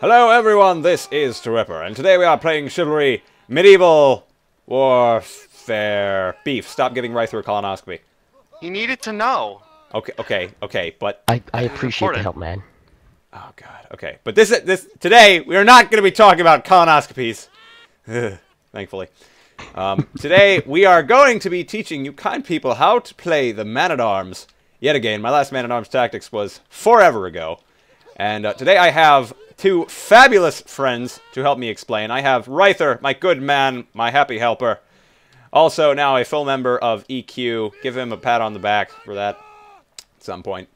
Hello everyone, this is Reithur, and today we are playing Chivalry Medieval Warfare Beef. Stop giving Reithur a colonoscopy. He needed to know. Okay, but... I appreciate the help, man. Oh god, okay. But today, we are not going to be talking about colonoscopies. Thankfully. Today, we are going to be teaching you kind people how to play the man-at-arms. Yet again, my last man-at-arms tactics was forever ago. And today I have two fabulous friends to help me explain. I have Reithur, my good man, my happy helper. Also now a full member of EQ. Give him a pat on the back for that at some point.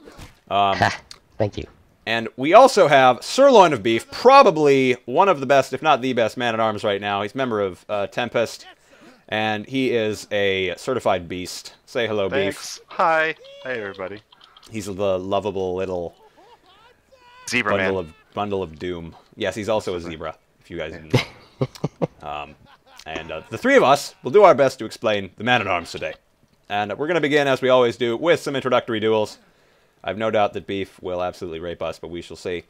Thank you. And we also have Loin of Beef, probably one of the best, if not the best, man-at-arms right now. He's a member of Tempest, and he is a certified beast. Say hello, Thanks. Beef. Hi. Hey, everybody. He's the lovable little Zebra bundle of doom. Yes, he's also a zebra, if you guys didn't know. The three of us will do our best to explain the man-at-arms today. And we're going to begin, as we always do, with some introductory duels. I have no doubt that Beef will absolutely rape us, but we shall see.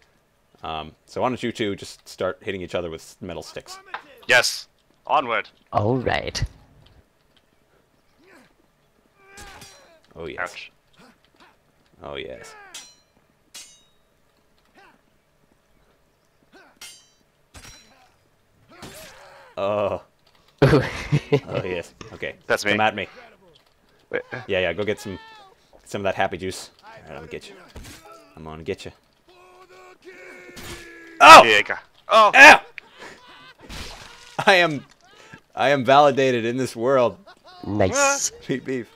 So why don't you two just start hitting each other with metal sticks? Yes. Onward. All right. Oh, yes. Ouch. Oh, yes. Oh. Oh, yes. Okay. That's me. Come at me. Wait. Yeah, go get some of that happy juice. Alright, I'm gonna get you. I'm gonna get you. Oh! Yeah, oh! Ow! I am validated in this world. Nice. Beat Beef.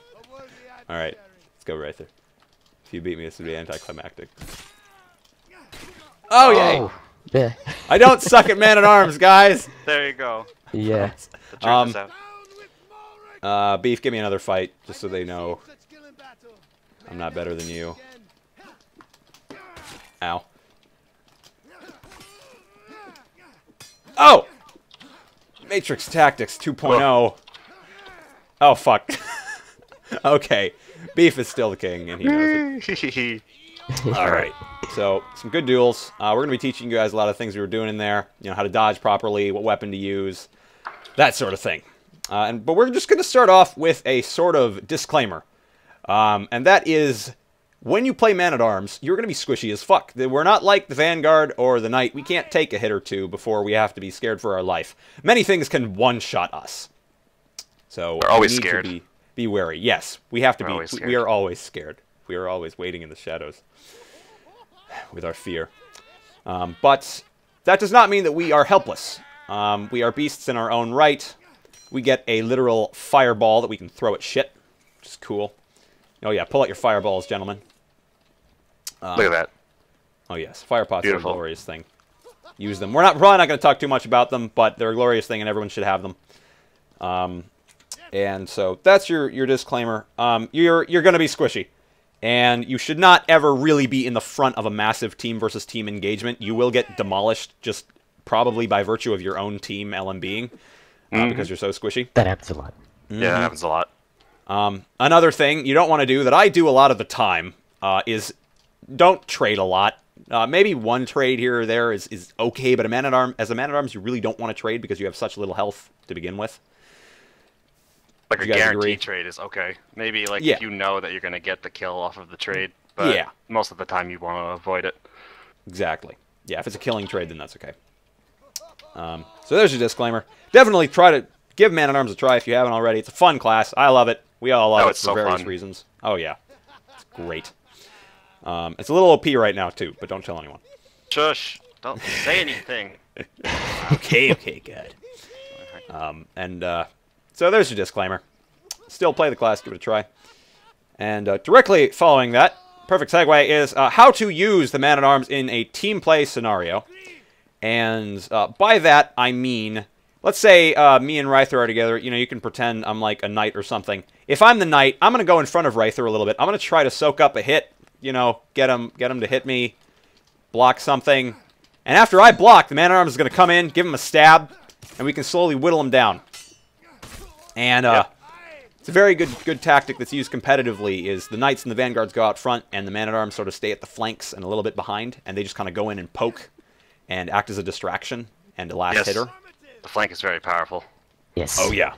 Alright, let's go right there. If you beat me, this would be anticlimactic. Oh, yay! Yeah. I don't suck at man-at-arms, guys! There you go. Yeah. The truth is out. Beef, give me another fight, just so they know I'm not better than you. Ow. Oh! Matrix Tactics 2.0. Oh, fuck. Okay. Beef is still the king, and he knows it. Alright. So, some good duels. We're going to be teaching you guys a lot of things we were doing in there. You know, how to dodge properly, what weapon to use, that sort of thing. But we're just going to start off with a sort of disclaimer. And that is, when you play man-at-arms, you're going to be squishy as fuck. We're not like the Vanguard or the Knight. We can't take a hit or two before we have to be scared for our life. Many things can one-shot us. So we're always we need scared. To be wary. Yes, we have to We're be. We are always scared. We are always waiting in the shadows with our fear. But that does not mean that we are helpless. We are beasts in our own right. We get a literal fireball that we can throw at shit, which is cool. Oh yeah, pull out your fireballs, gentlemen. Look at that. Oh yes, fire pots are a Beautiful. glorious thing. Use them. We're probably not going to talk too much about them, but they're a glorious thing, and everyone should have them. And so that's your disclaimer. You're going to be squishy, and you should not ever really be in the front of a massive team versus team engagement. You will get demolished just probably by virtue of your own team LMBing because you're so squishy. That happens a lot. Yeah, that happens a lot. Another thing you don't want to do that I do a lot of the time is don't trade a lot. Maybe one trade here or there is okay, but as a man-at-arms, you really don't want to trade because you have such little health to begin with. Like a You guys agree? guaranteed trade is okay. Maybe like Yeah. if you know that you're going to get the kill off of the trade, but Yeah. most of the time you want to avoid it. Exactly. Yeah, if it's a killing trade, then that's okay. So there's your disclaimer. Definitely try to give man-at-arms a try if you haven't already. It's a fun class. I love it. We all love it it's for so various fun. reasons. Oh, yeah. It's great. It's a little OP right now, too, but don't tell anyone. Shush! Don't say anything. Okay, good. So there's your disclaimer. Still play the class, give it a try. And directly following that, perfect segue is how to use the man-at-arms in a team play scenario. And by that, I mean, let's say me and Reithur are together. You know, you can pretend I'm like a knight or something. If I'm the knight, I'm going to go in front of Reithur a little bit. I'm going to try to soak up a hit, you know, get him to hit me, block something. And after I block, the man-at-arms is going to come in, give him a stab, and we can slowly whittle him down. And it's a very good tactic that's used competitively is the Knights and the Vanguards go out front, and the man-at-arms sort of stay at the flanks and a little bit behind, and they just kind of go in and poke. and act as a distraction and a last hitter. The flank is very powerful. Yes. Oh yeah,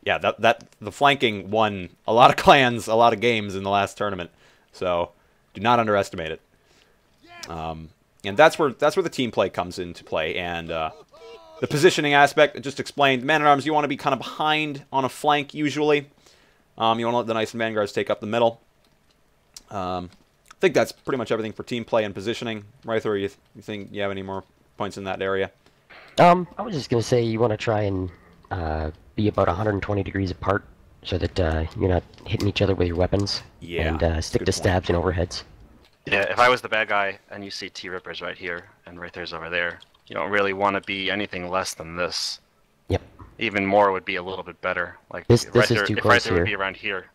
yeah. The flanking won a lot of clans, a lot of games in the last tournament. So do not underestimate it. And that's where the team play comes into play, and the positioning aspect I just explained. Man-at-Arms, you want to be kind of behind on a flank usually. You want to let the Knights and Vanguards take up the middle. I think that's pretty much everything for team play and positioning. Reithur, you think you have any more points in that area? I was just gonna say you want to try and be about 120 degrees apart so that you're not hitting each other with your weapons. Yeah. And stick to stabs and overheads. Yeah, if I was the bad guy and you see T-Rippers right here and Reithur's over there, you don't really want to be anything less than this. Yep. Even more would be a little bit better. Like This Reithur, is too if close Reithur here. would be around here.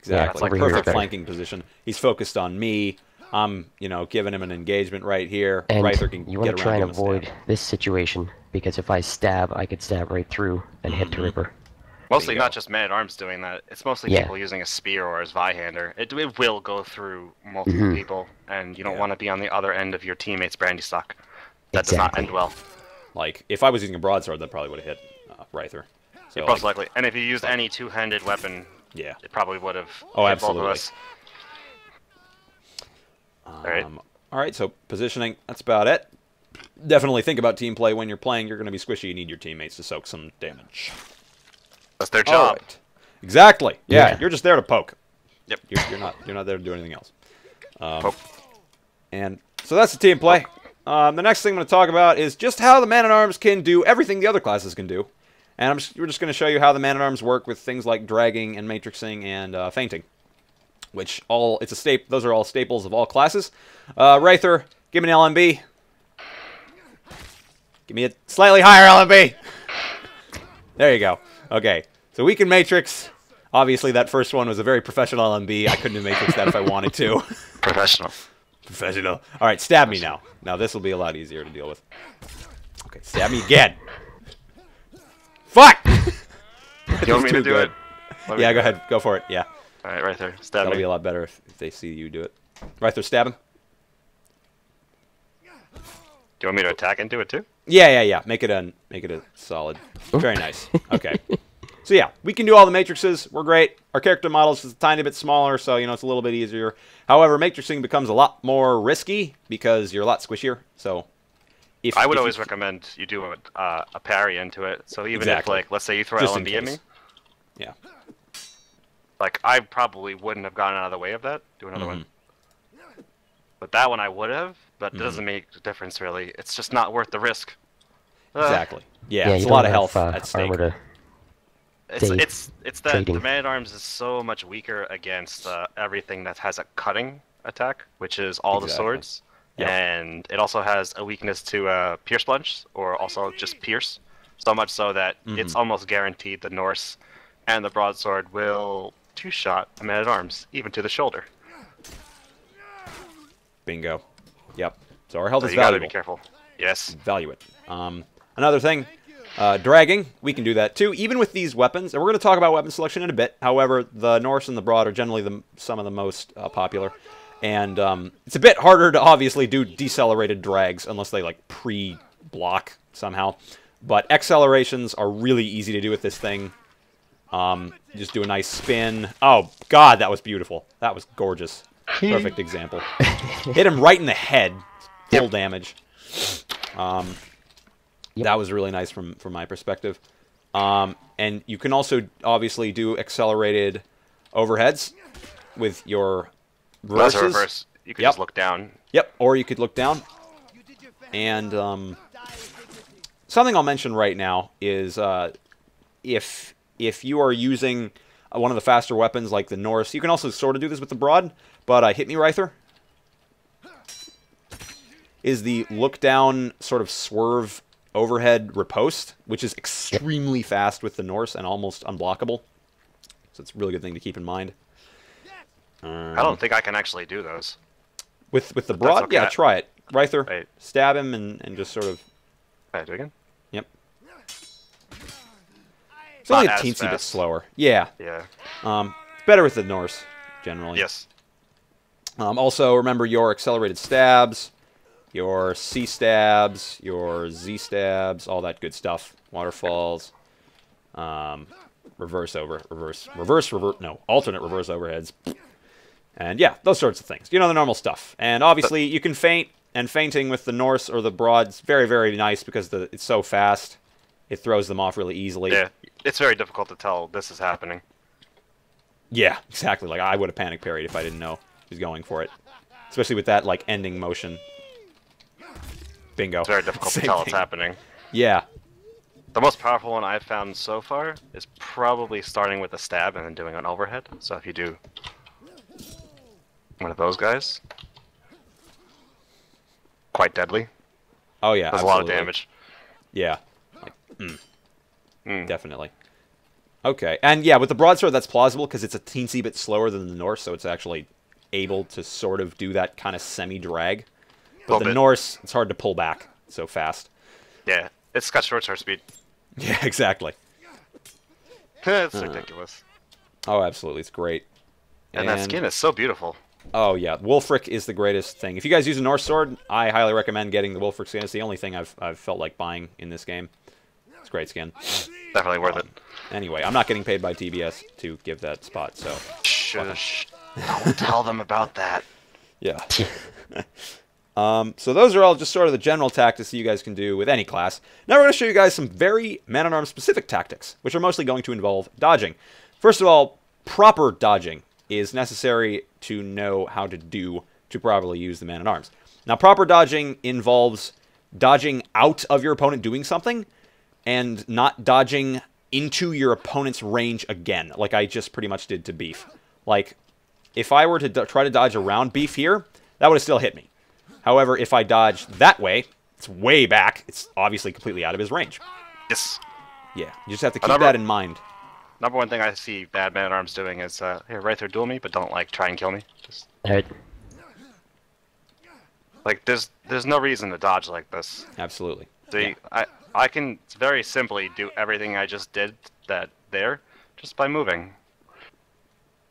Exactly. Yeah, Like over here perfect better. flanking position. He's focused on me. I'm, giving him an engagement right here. And Reithur can you want get to around try and him and stab. avoid this situation, because if I stab, I could stab right through and hit the Ripper. Mostly you go. not just man-at-arms doing that. It's mostly Yeah. people using a spear or a Zweihander. It will go through multiple people, and you don't want to be on the other end of your teammate's brandy stock. That does not Exactly. end well. Like, if I was using a broadsword, that probably would have hit Reithur. So, Most likely. And if you used any two-handed weapon, yeah. it probably would have Oh, hit both of absolutely. us. Alright. All right, so positioning, that's about it. Definitely think about team play when you're playing. You're going to be squishy. You need your teammates to soak some damage. That's their All job. right. Exactly. Yeah, Yeah. you're just there to poke. Yep. You're not there to do anything else. Poke. And so that's the team play. The next thing I'm going to talk about is just how the Man-at-Arms can do everything the other classes can do. And we're just going to show you how the Man-at-Arms work with things like dragging and matrixing and feinting. Those are all staples of all classes. Reithur, give me an LMB. Give me a slightly higher LMB. There you go. Okay, so we can matrix. Obviously, that first one was a very professional LMB. I couldn't have matrixed that if I wanted to. Professional. Professional. All right, stab me now. Now this will be a lot easier to deal with. Okay, stab me again. Fuck! You want me to do it? Let me Yeah, do go it. ahead. Go for it. Yeah. Alright, right there. Stab That'll me. be a lot better if they see you do it. Right there, stab him. Do you want me to attack and do it too? Yeah. Make it a solid. Very nice. Okay. So yeah, we can do all the matrices. We're great. Our character model's just a tiny bit smaller, so it's a little bit easier. However, matrixing becomes a lot more risky because you're a lot squishier. So I would always recommend you do a parry into it. So even Exactly. if, let's say you throw Just in LMB at me, case. Yeah. I probably wouldn't have gotten out of the way of that. Do another one. But that one I would have, but it doesn't make a difference really. It's just not worth the risk. Exactly. Yeah, Yeah, it's you a lot don't of health have, at stake. armor to It's that trading. the Man-at-Arms is so much weaker against everything that has a cutting attack, which is all the Exactly. swords. Yep. And it also has a weakness to Pierce Plunge, or also just Pierce. So much so that it's almost guaranteed the Norse and the Broadsword will two-shot a Man-at-Arms, even to the shoulder. Bingo. Yep. So our health So is you gotta valuable. be careful. Yes. Value it. Another thing, dragging, we can do that too, even with these weapons. And we're going to talk about weapon selection in a bit. However, the Norse and the Broad are generally some of the most popular. And it's a bit harder to obviously do decelerated drags unless they pre-block somehow. But accelerations are really easy to do with this thing. Just do a nice spin. Oh, God, that was beautiful. That was gorgeous. Perfect example. Hit him right in the head. Full damage. That was really nice from my perspective. And you can also obviously do accelerated overheads with your That's reverses. a reverse. You can Yep. just look down. Yep, or you could look down. And something I'll mention right now is if you are using one of the faster weapons like the Norse, you can also sort of do this with the Broad, but hit me, Reithur. Is the look down sort of swerve overhead riposte, which is extremely fast with the Norse and almost unblockable. So it's a really good thing to keep in mind. I don't think I can actually do those. With the Broad, okay. yeah, try it. Reithur, Wait. stab him and just sort of... Can I do it again? Yep. It's only a Not as teensy bit fast. slower. Yeah. Yeah. It's better with the Norse, generally. Yes. Also, remember your accelerated stabs. your C stabs, your Z stabs, all that good stuff. Waterfalls, alternate reverse overheads. And yeah, those sorts of things. You know, the normal stuff. And obviously, you can feint, and feinting with the Norse or the Broad is very, very nice because it's so fast. It throws them off really easily. Yeah, it's very difficult to tell this is happening. Yeah, exactly. Like, I would have panic parried if I didn't know he was going for it. Especially with that, like, ending motion. Bingo. It's very difficult to tell it's happening. Yeah. The most powerful one I've found so far is probably starting with a stab and then doing an overhead. So if you do one of those guys, quite deadly. Oh yeah, does a lot of damage. Yeah, like, definitely. Okay, and yeah, with the broadsword that's plausible because it's a teensy bit slower than the Norse, so it's actually able to sort of do that kind of semi-drag. But the Norse, it's hard to pull back so fast. Yeah, it's got short sword speed. Yeah, exactly. It's ridiculous. Oh, absolutely, it's great. And that skin is so beautiful. Oh yeah, Wulfric is the greatest thing. If you guys use a Norse sword, I highly recommend getting the Wulfric skin. It's the only thing I've felt like buying in this game. It's a great skin. Definitely worth it. Anyway, I'm not getting paid by TBS to give that spot, so... Shush. Don't tell them about that. Yeah. So those are all just sort of the general tactics that you guys can do with any class. Now we're going to show you guys some very man-at-arms specific tactics, which are mostly going to involve dodging. First of all, proper dodging is necessary to know how to do to properly use the man-at-arms. Now, proper dodging involves dodging out of your opponent doing something and not dodging into your opponent's range again, like I just pretty much did to Beef. Like, if I were to try to dodge around Beef here, that would have still hit me. However, if I dodge that way, it's way back. It's obviously completely out of his range. Yes. Yeah, you just have to keep that in mind. Number one thing I see bad man-at-arms doing is, here, Reithur, duel me, but don't, like, try and kill me. Just... Right. Like, there's no reason to dodge like this. Absolutely. See, yeah. I can very simply do everything I just did just by moving.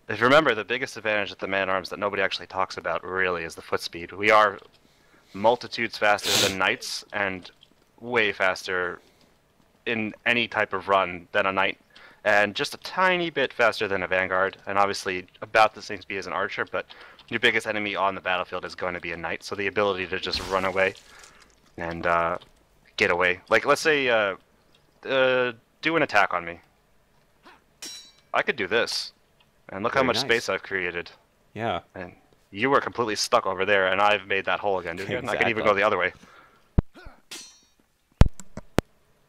If you remember, the biggest advantage of the man-at-arms that nobody actually talks about really is the foot speed. We are multitudes faster than knights and way faster in any type of run than a knight, and just a tiny bit faster than a vanguard, and obviously about the same speed as an archer, but your biggest enemy on the battlefield is going to be a knight, so the ability to just run away and get away. Like, let's say, do an attack on me. I could do this, and look how much space I've created. Yeah. And you were completely stuck over there, and I've made that hole again, dude. Exactly. I can even go the other way.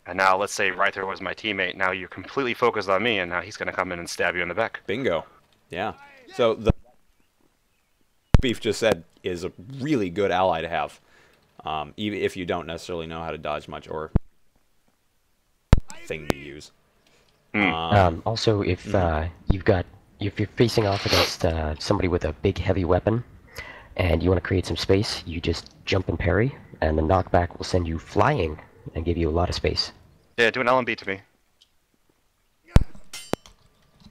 And now, let's say Reithur was my teammate. Now you're completely focused on me, and now he's going to come in and stab you in the back. Bingo. Yeah. So the Beef just said is a really good ally to have, even if you don't necessarily know how to dodge much or thing to use. Also, if if you're facing off against somebody with a big heavy weapon, and you want to create some space, you just jump and parry, and the knockback will send you flying and give you a lot of space. Yeah, do an LMB to me.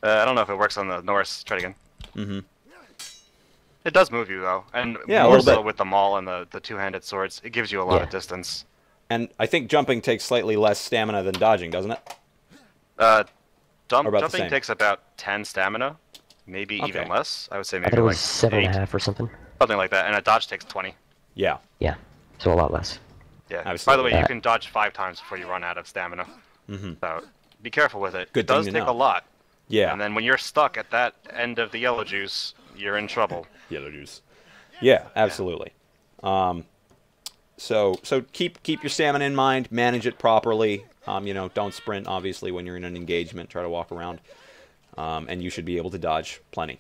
I don't know if it works on the Norse. Try it again. Mm-hmm. It does move you, though. And yeah, more so with the maul and the two-handed swords. It gives you a lot of distance. And I think jumping takes slightly less stamina than dodging, doesn't it? Jumping takes about 10 stamina. Maybe even less. I would say maybe like 7.5 or something. Something like that. And a dodge takes 20. Yeah. Yeah. So a lot less. Yeah. Absolutely. By the way, you can dodge 5 times before you run out of stamina. Mm-hmm. So be careful with it. Good it does take a lot. Yeah. And then when you're stuck at that end of the yellow juice, you're in trouble. Yellow juice. Yeah, absolutely. Yeah. So keep your stamina in mind. Manage it properly. You know, don't sprint, obviously, when you're in an engagement. Try to walk around. And you should be able to dodge plenty.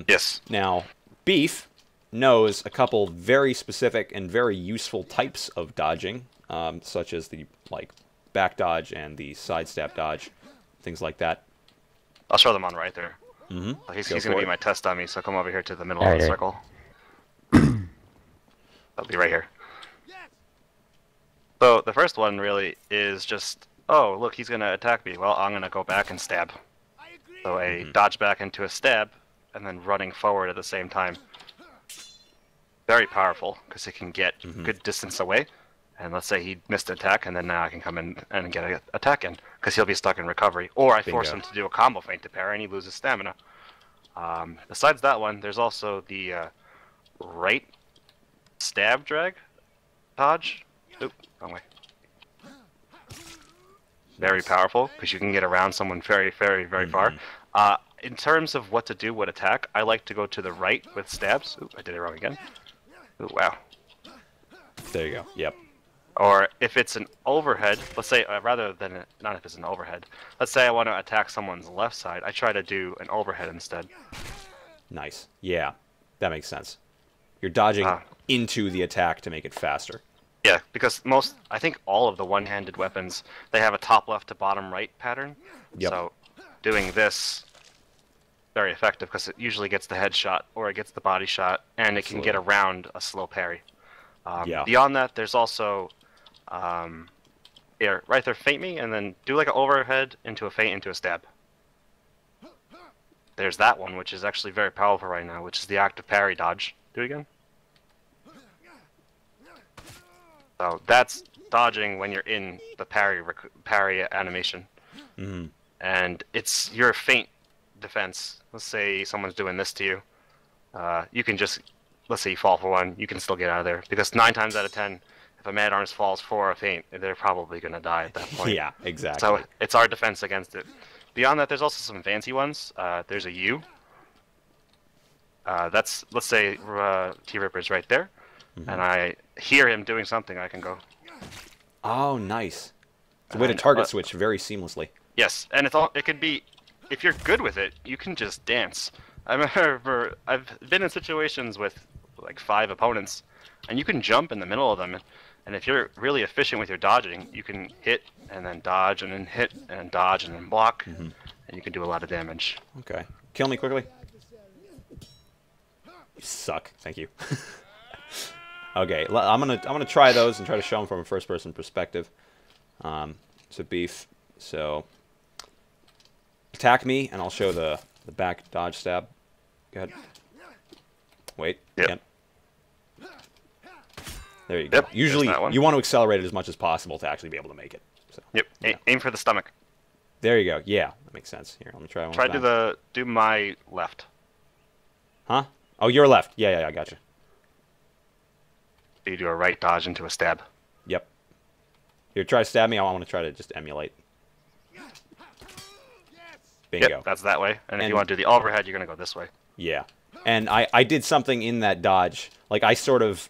Yes. Now, Beef knows a couple very specific and very useful types of dodging, such as the back dodge and the sidestep dodge, things like that. I'll show them on right there. Mm-hmm. He's going to be my test dummy, so come over here to the middle of the circle. I'll be right here. So the first one really is just, oh, look, he's going to attack me. Well, I'm going to go back and stab. So a dodge back into a stab, and then running forward at the same time. very powerful because it can get good distance away. And let's say he missed an attack, and then now I can come in and get an attack in because he'll be stuck in recovery. Or I force him to do a combo feint to parry, and he loses stamina. Besides that one, there's also the right stab drag dodge. Oop, wrong way. Very powerful because you can get around someone very, very, very far. In terms of what to do, what attack, I like to go to the right with stabs. Oop, I did it wrong again. Ooh, wow. There you go. Yep. Or if it's an overhead, let's say, rather than, not if it's an overhead, let's say I want to attack someone's left side, I try to do an overhead instead. Nice. Yeah, that makes sense. You're dodging into the attack to make it faster. Yeah, because I think all of the one-handed weapons, they have a top left to bottom right pattern. Yep. So doing this, very effective because it usually gets the headshot or it gets the body shot, and it can get around a slow parry. Beyond that, there's also here, Reithur, feint me, and then do like an overhead into a feint into a stab. There's that one, which is actually very powerful right now, which is the active parry dodge. Do it again. So that's dodging when you're in the parry animation. And it's your feint defense. Let's say someone's doing this to you. You can just, let's say you fall for one, you can still get out of there. Because 9 times out of 10, if a man-at-arms falls for a feint, they're probably going to die at that point. Yeah, exactly. So it's our defense against it. Beyond that, there's also some fancy ones. There's a U. That's, let's say, T-Ripper's right there. And I hear him doing something, I can go. Oh, nice. It's a way to target switch very seamlessly. Yes, and it could be, if you're good with it, you can just dance. I remember I've been in situations with like 5 opponents, and you can jump in the middle of them, and if you're really efficient with your dodging, you can hit and then dodge and then hit and dodge and then block, and you can do a lot of damage. Okay. Kill me quickly. You suck. Thank you. Okay, I'm gonna try those and try to show them from a first-person perspective. So Beef. So attack me, and I'll show the back dodge stab. Go ahead. Wait. Yep. Again. There you go. Yep, Usually, you want to accelerate it as much as possible to actually be able to make it. So, Yep. Yeah. Aim for the stomach. There you go. Yeah, that makes sense. Here, let me try one more time. Do my left. Huh? Oh, your left. Yeah, I got you. You do a right dodge into a stab. Yep. Here, try to stab me. I want to try to just emulate. Bingo. Yep, that's that way. And if you want to do the overhead, you're going to go this way. Yeah. And I did something in that dodge. Like, I sort of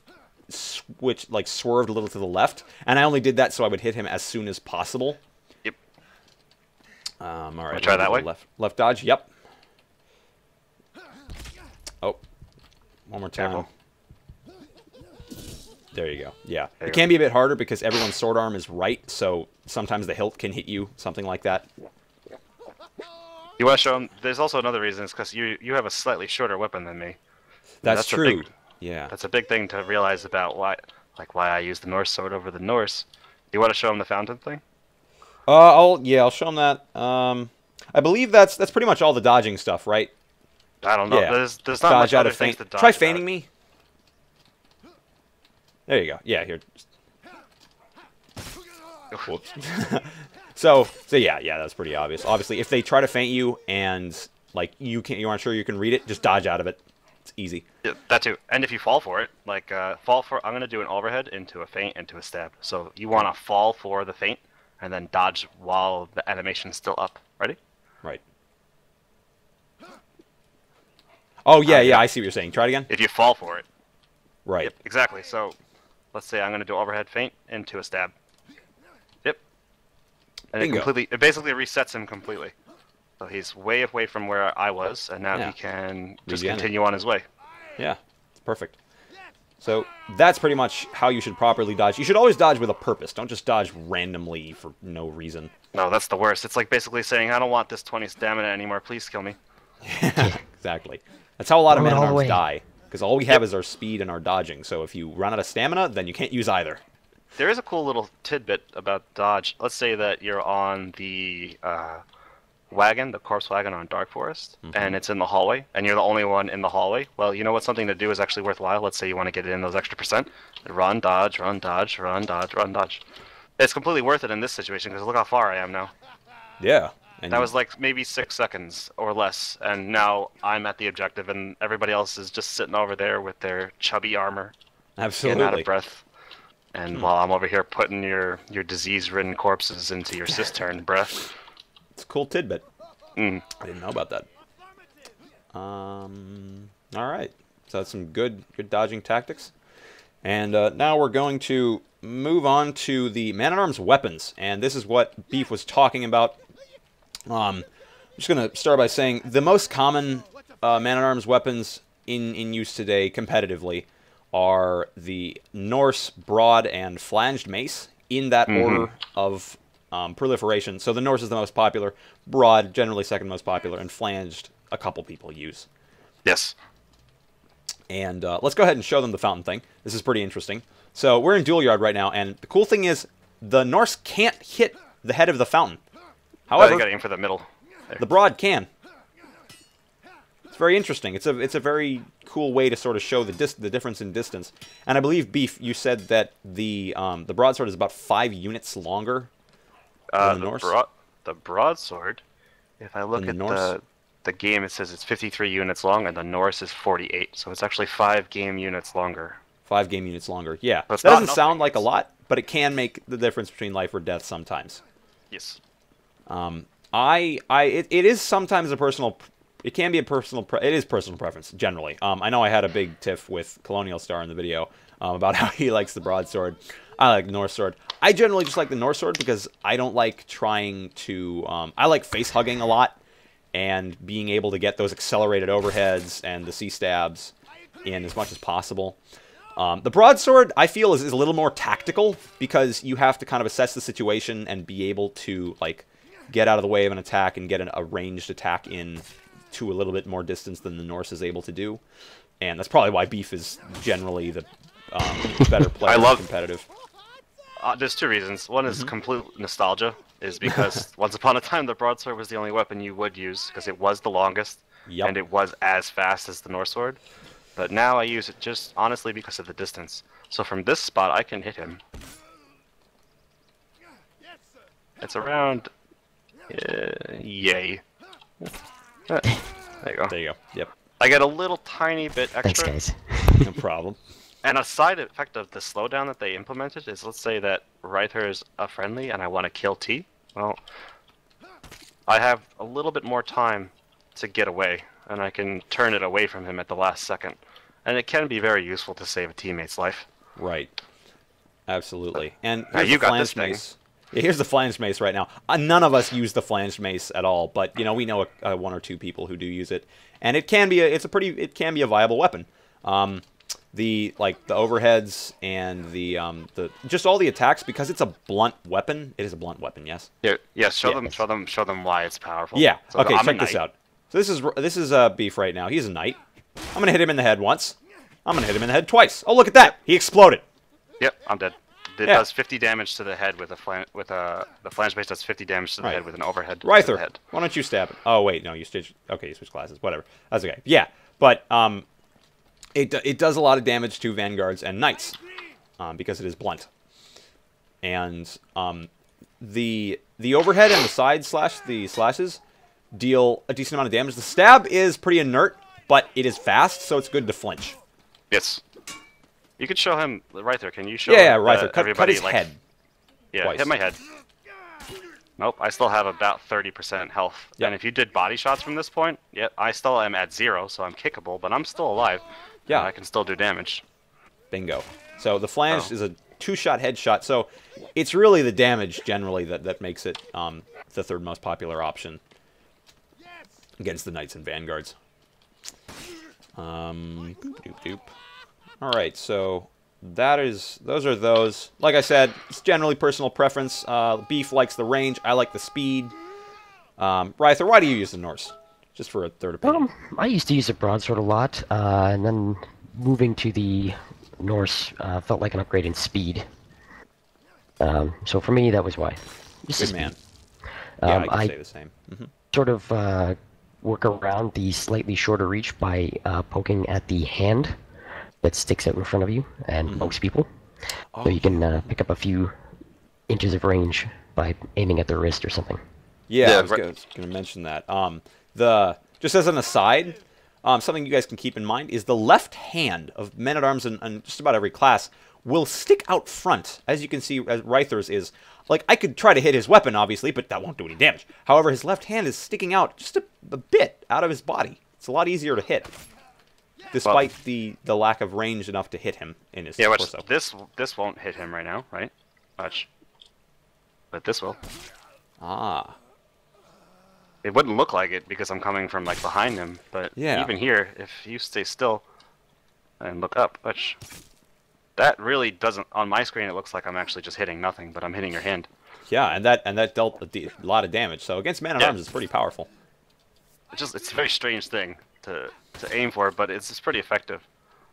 swerved a little to the left. And I only did that so I would hit him as soon as possible. Yep. All right. Try that way? Left dodge. Yep. Oh. One more time. Careful. There you go. Yeah. It can be a bit harder because everyone's sword arm is right, so sometimes the hilt can hit you, something like that. You want to show them? There's also another reason, is because you have a slightly shorter weapon than me. That's true. Yeah. That's a big thing to realize about why I use the Norse sword over the Norse. You want to show them the fountain thing? I'll show them that. I believe that's pretty much all the dodging stuff, right? I don't know. Yeah. There's not much other things to dodge. Try feinting me. There you go. Yeah, here. Whoops. so yeah, that's pretty obvious. Obviously, if they try to feint you and like you aren't sure you can read it, just dodge out of it. It's easy. Yeah, that too. And if you fall for it, I'm gonna do an overhead into a feint into a stab. So you want to fall for the feint and then dodge while the animation's still up. Ready? Right. Oh yeah, I see what you're saying. Try it again. If you fall for it. Right. Yep, exactly. So let's say I'm going to do overhead feint into a stab. Yep. And it basically resets him completely. So he's way away from where I was, and now he can just continue on his way. Yeah, it's perfect. So that's pretty much how you should properly dodge. You should always dodge with a purpose. Don't just dodge randomly for no reason. No, that's the worst. It's like basically saying, I don't want this 20 stamina anymore. Please kill me. Exactly. That's how a lot of men-at-arms die. Because all we have is our speed and our dodging. So if you run out of stamina, then you can't use either. There is a cool little tidbit about dodge. Let's say that you're on the wagon, the corpse wagon on Dark Forest, and it's in the hallway, and you're the only one in the hallway, well, you know what something to do is actually worthwhile? Let's say you want to get in those extra percent. Run, dodge, run, dodge, run, dodge, run, dodge. It's completely worth it in this situation, because look how far I am now. Yeah. And that was like maybe 6 seconds or less, and now I'm at the objective, and everybody else is just sitting over there with their chubby armor. Absolutely. Getting out of breath. And while I'm over here putting your disease-ridden corpses into your cistern, bruh. It's a cool tidbit. I didn't know about that. All right. So that's some good dodging tactics. And now we're going to move on to the man-at-arms weapons. And this is what Beef was talking about. I'm just going to start by saying the most common man-at-arms weapons in use today competitively are the Norse broad and flanged mace in that order of proliferation. So the Norse is the most popular, broad generally second most popular, and flanged a couple people use. Yes. And let's go ahead and show them the fountain thing. This is pretty interesting. So we're in Duel Yard right now, and the cool thing is the Norse can't hit the head of the fountain. However, you gotta aim for the middle. There. The broad can. It's very interesting. It's a very cool way to sort of show the difference in distance. And I believe, Beef, you said that the broadsword is about 5 units longer than the Norse. The broadsword, if I look at the game, it says it's 53 units long, and the Norse is 48. So it's actually 5 game units longer. 5 game units longer. Yeah, that doesn't sound like a lot, but it can make the difference between life or death sometimes. Yes. It is sometimes a personal. It can be a personal. It is personal preference generally. I know I had a big tiff with Colonial Star in the video about how he likes the broadsword. I like the Norse sword. I generally just like the Norse sword because I don't like trying to. I like face hugging a lot and being able to get those accelerated overheads and the C-stabs in as much as possible. The broadsword, I feel, is a little more tactical because you have to kind of assess the situation and be able to like get out of the way of an attack and get a ranged attack in to a little bit more distance than the Norse is able to do. And that's probably why Beef is generally the better player competitive. There's 2 reasons. One is complete nostalgia, is because once upon a time the broadsword was the only weapon you would use because it was the longest and it was as fast as the Norse sword. But now I use it just honestly because of the distance. So from this spot I can hit him. It's around... yay. There you go. There you go. Yep. I get a little tiny bit extra. Thanks, guys. No problem. And a side effect of the slowdown that they implemented is, let's say that Reithur is a friendly and I want to kill T. Well, I have a little bit more time to get away, and I can turn it away from him at the last second. And it can be very useful to save a teammate's life. Right. Absolutely. And now you got this thing. Mace. Yeah, here's the flanged mace right now. None of us use the flanged mace at all, but you know we know 1 or 2 people who do use it, and it can be it can be a viable weapon. The overheads and the just all the attacks, because it's a blunt weapon. It is a blunt weapon, yes. Yeah. Show them why it's powerful. Yeah. So okay. Check this out. So this is Beef right now. He's a knight. I'm gonna hit him in the head once. I'm gonna hit him in the head twice. Oh, look at that! He exploded. Yep, I'm dead. It does 50 damage to the head with the flange base does 50 damage to the head with an overhead. Reithur, why don't you stab it? Oh wait, no, you switch classes. Whatever, that's okay. Yeah, but it does a lot of damage to vanguards and knights because it is blunt, and the overhead and the side slashes deal a decent amount of damage. The stab is pretty inert, but it is fast, so it's good to flinch. Yes. You could show him, Reithur, can you show Reithur, cut his like, head. Yeah, twice. Hit my head. Nope, I still have about 30% health. Yep. And if you did body shots from this point, I still am at 0, so I'm kickable, but I'm still alive. Yeah. I can still do damage. Bingo. So the flange is a 2-shot headshot, so it's really the damage generally that makes it the 3rd most popular option against the knights and vanguards. Alright, so those are those. Like I said, it's generally personal preference. Beef likes the range, I like the speed. Reithur, why do you use the Norse? Just for a third opinion. I used to use the broadsword a lot, and then moving to the Norse felt like an upgrade in speed. So for me, that was why. Good man. Yeah, I can say the same. sort of work around the slightly shorter reach by poking at the hand that sticks out in front of you and most people. So you can pick up a few inches of range by aiming at their wrist or something. Yeah, I was going to mention that. Just as an aside, something you guys can keep in mind is the left hand of men-at-arms in just about every class will stick out front. As you can see, as Reithur's is. Like, I could try to hit his weapon, obviously, but that won't do any damage. However, his left hand is sticking out just a bit out of his body. It's a lot easier to hit, despite the lack of range enough to hit him in his torso. This won't hit him right now, right? Watch. But this will. Ah. It wouldn't look like it because I'm coming from, like, behind him, but even here, if you stay still and look up, watch. That really doesn't, on my screen it looks like I'm actually just hitting nothing, but I'm hitting your hand. Yeah, and that dealt a lot of damage, so against man-at-arms it's pretty powerful. It's a very strange thing to aim for, but it's pretty effective.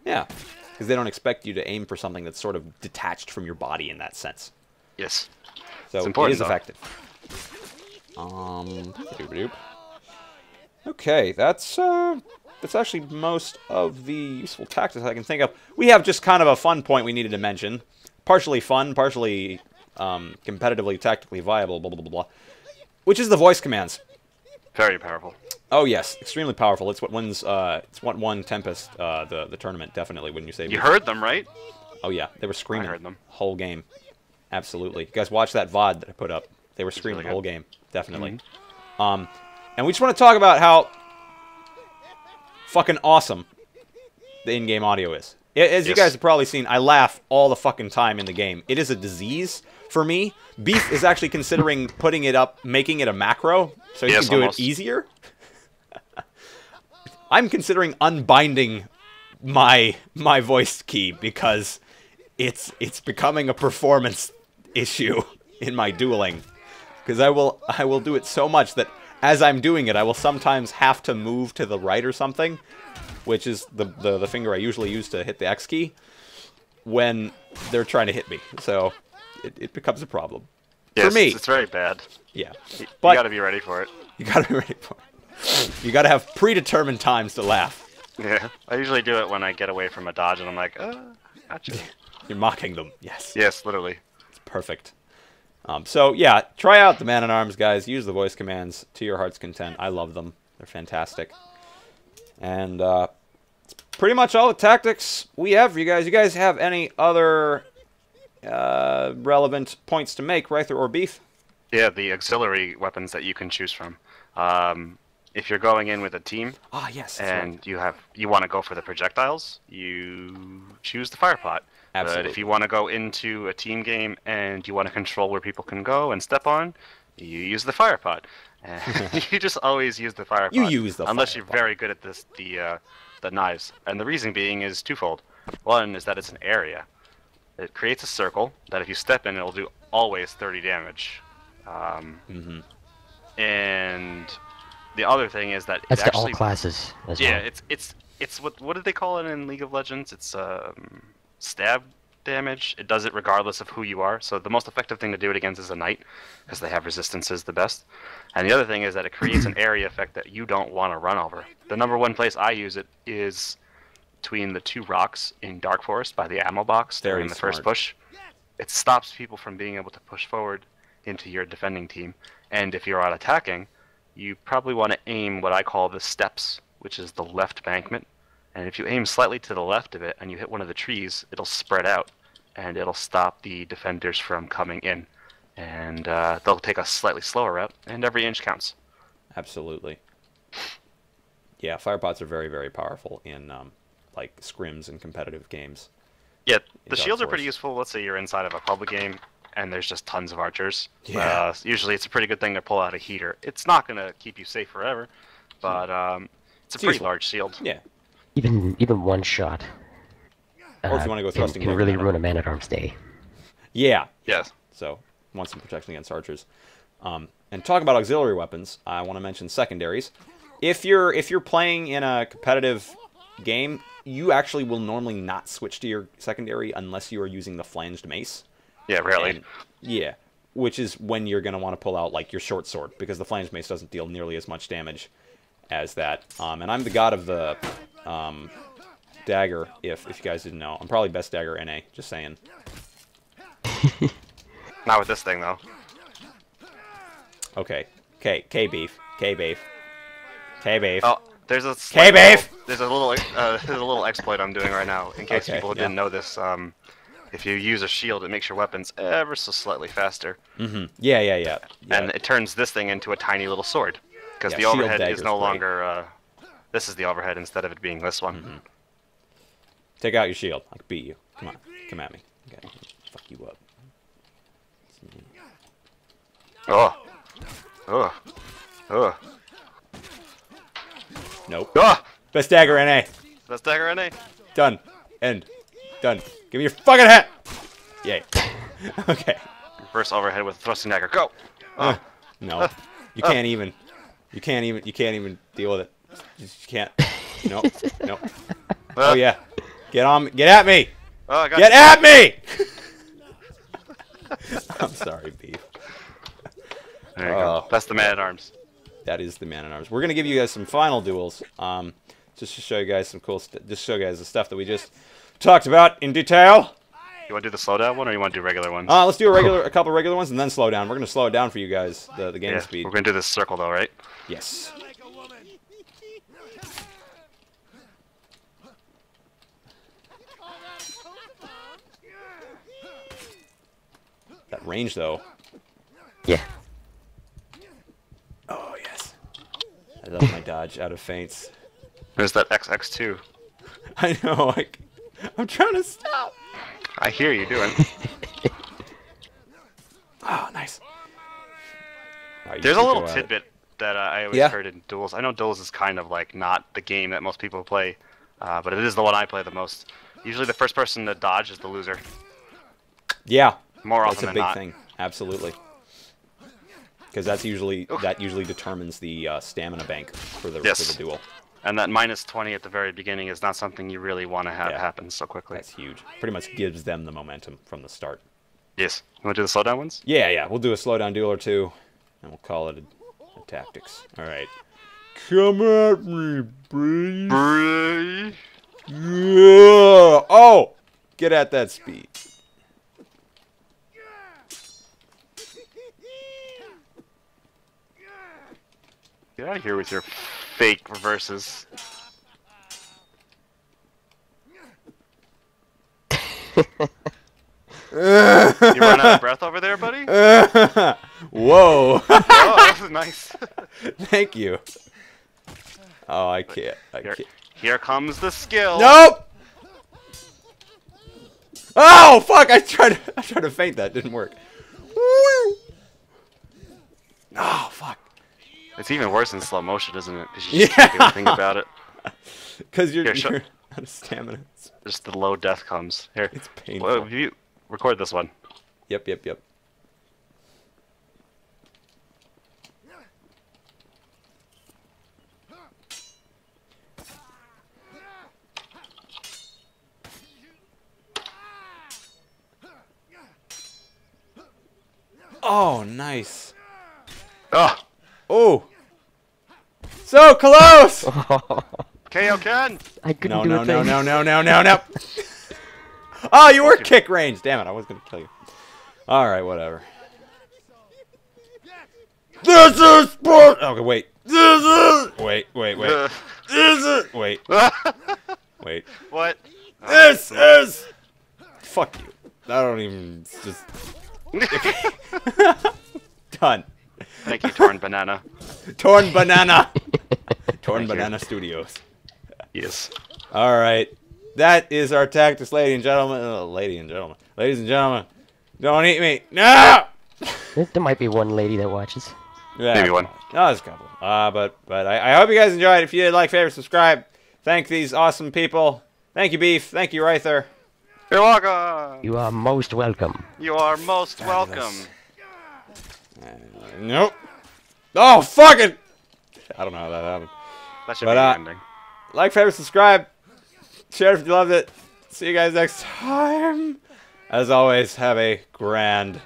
Yeah, because they don't expect you to aim for something that's sort of detached from your body in that sense. Yes. So it's important, it is effective. Okay, that's actually most of the useful tactics I can think of. We have just kind of a fun point we needed to mention. Partially fun, partially competitively, tactically viable, blah, blah, blah, blah. Which is the voice commands. Very powerful. Oh, yes. Extremely powerful. It's what wins, it's what won Tempest, the tournament, definitely, wouldn't you say? You heard them, right? Oh, yeah. They were screaming. I heard them. Whole game. Absolutely. You guys watch that VOD that I put up. They were screaming the whole game. Definitely. And we just want to talk about how fucking awesome the in-game audio is. As you guys have probably seen, I laugh all the fucking time in the game. It is a disease for me. Beef is actually considering putting it up, making it a macro, so you can do it easier. I'm considering unbinding my voice key because it's becoming a performance issue in my dueling. Because I will do it so much that as I'm doing it, I will sometimes have to move to the right or something, which is the finger I usually use to hit the X key when they're trying to hit me. So it becomes a problem. Yes, for me. It's very bad. Yeah. But you gotta be ready for it. You gotta be ready for it. You gotta have predetermined times to laugh. Yeah. I usually do it when I get away from a dodge and I'm like, gotcha. You're mocking them. Yes. Yes, literally. It's perfect. So, yeah, try out the Man-at-Arms, guys. Use the voice commands to your heart's content. I love them. They're fantastic. And it's pretty much all the tactics we have for you guys. You guys have any other relevant points to make, Reithur or Beef? Yeah, the auxiliary weapons that you can choose from. If you're going in with a team, and you want to go for the projectiles, you choose the fire pot. Absolutely. But if you want to go into a team game and you want to control where people can go and step on, you use the fire pot. You just always use the fire pot. You use the unless fire you're pot. very good at the knives. And the reason being is twofold. One is that it's an area. It creates a circle that if you step in, it'll do always 30 damage. And the other thing is that that's it actually, to all classes as well. Yeah, it's what did they call it in League of Legends? It's stab damage. It does it regardless of who you are. So the most effective thing to do it against is a knight, because they have resistances the best. And the other thing is that it creates an area effect that you don't want to run over. The #1 place I use it is between the 2 rocks in Dark Forest by the ammo box during the first push. It stops people from being able to push forward into your defending team. And if you're out attacking, you probably want to aim what I call the steps, which is the left bankment. And if you aim slightly to the left of it and you hit one of the trees, it'll spread out and it'll stop the defenders from coming in. And they'll take a slightly slower route, and every inch counts. Absolutely. Yeah, fire pots are very, very powerful in like scrims and competitive games. Yeah, the shields are pretty useful. Let's say you're inside of a public game and there's just tons of archers. Yeah. Usually it's a pretty good thing to pull out a heater. It's not going to keep you safe forever, but it's a pretty large shield. Yeah. Even one shot. Or if you want to go thrusting, can really ruin a man-at-arms day. Yeah. Yes. So want some protection against archers. And talking about auxiliary weapons, I want to mention secondaries. If you're playing in a competitive game, you actually will normally not switch to your secondary unless you are using the flanged mace. Yeah, rarely. And, yeah. which is when you're going to want to pull out, like, your short sword, because the flames mace doesn't deal nearly as much damage as that. And I'm the god of the dagger, if you guys didn't know. I'm probably best dagger NA, just saying. Not with this thing, though. Okay. K-beef. K-beef. K-beef. Oh, there's a K-beef! There's a little exploit I'm doing right now. In case people didn't know this, if you use a shield, it makes your weapons ever so slightly faster. Mm-hmm. Yeah. And it turns this thing into a tiny little sword. Because the overhead is no longer... this is the overhead instead of it being this one. Mm-hmm. Take out your shield. I can beat you. Come on. Come at me. Okay. Fuck you up. Oh. Nope. Ah! Best dagger NA. Best dagger NA. Done. End. Done. Give me your fucking hat! Yay. Okay. Reverse overhead with a thrusting dagger. Go! No. You can't even. You can't even deal with it. You just can't. Nope. Oh yeah. Get on me. Get at me! Get at me! I'm sorry, Beef. There you go. That's the man-at-arms. That is the man-at-arms. We're gonna give you guys some final duels, just to show you guys some cool stuff. Just show you guys the stuff that we just talked about in detail. You want to do the slowdown one, or you want to do regular ones? Let's do a couple regular ones, and then slow down. We're gonna slow it down for you guys, the game speed. We're gonna do this circle, though, right? Yes. That range, though. Yeah. Oh, yes. I love my dodge out of feints. There's that XX2. I know. I'm trying to stop. I hear you doing. Oh, nice. Right, There's a little tidbit that I always heard in duels. I know duels is kind of like not the game that most people play, but it is the one I play the most. Usually the first person to dodge is the loser. Yeah. More often than not. That's a big thing. Absolutely. Because that usually determines the stamina bank for the duel. And that -20 at the very beginning is not something you really want to have happen so quickly. That's huge. Pretty much gives them the momentum from the start. Yes. You want to do the slowdown ones? Yeah. We'll do a slowdown duel or two, and we'll call it a tactics. All right. Come at me, Bree. Yeah. Oh! Get at that speed. Get out of here with your fake reverses. You run out of breath over there, buddy? Whoa! Oh, that was nice. Thank you. Oh, I can't. Here comes the skill. Nope! Oh, fuck! I tried to feint that. Didn't work. Woo! Oh, fuck. It's even worse in slow motion, isn't it? Because you just can't do anything about it. Because you're out of stamina. Just the low death comes. Here. It's painful. Well, you record this one. Yep. Oh, nice. Oh. Oh. So close. KO Ken. I couldn't do a thing. No. Oh, you were kick range. Damn it, I was going to kill you. All right, whatever. This is sport. Okay, wait. This is. Wait. This is. Wait. Wait. What? This is. Fuck you. I don't even. It's just. Done. Thank you, Torn Banana. Torn Banana. Torn Banana Studios. Yes. All right. That is our tactics, ladies and gentlemen. Ladies and gentlemen. Don't eat me. No! There might be one lady that watches. Yeah, maybe one. No, there's a couple. But I hope you guys enjoyed. If you did, like, favorite, subscribe. Thank these awesome people. Thank you, Beef. Thank you, Reithur. You're welcome. You are most welcome. You are most welcome. Nope. Oh, fuck it! I don't know how that happened. That should be the ending. Like, favorite, subscribe. Share if you loved it. See you guys next time. As always, have a grand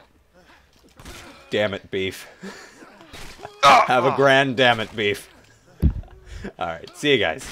damn it, Beef. Have a grand damn it, Beef. Alright, see you guys.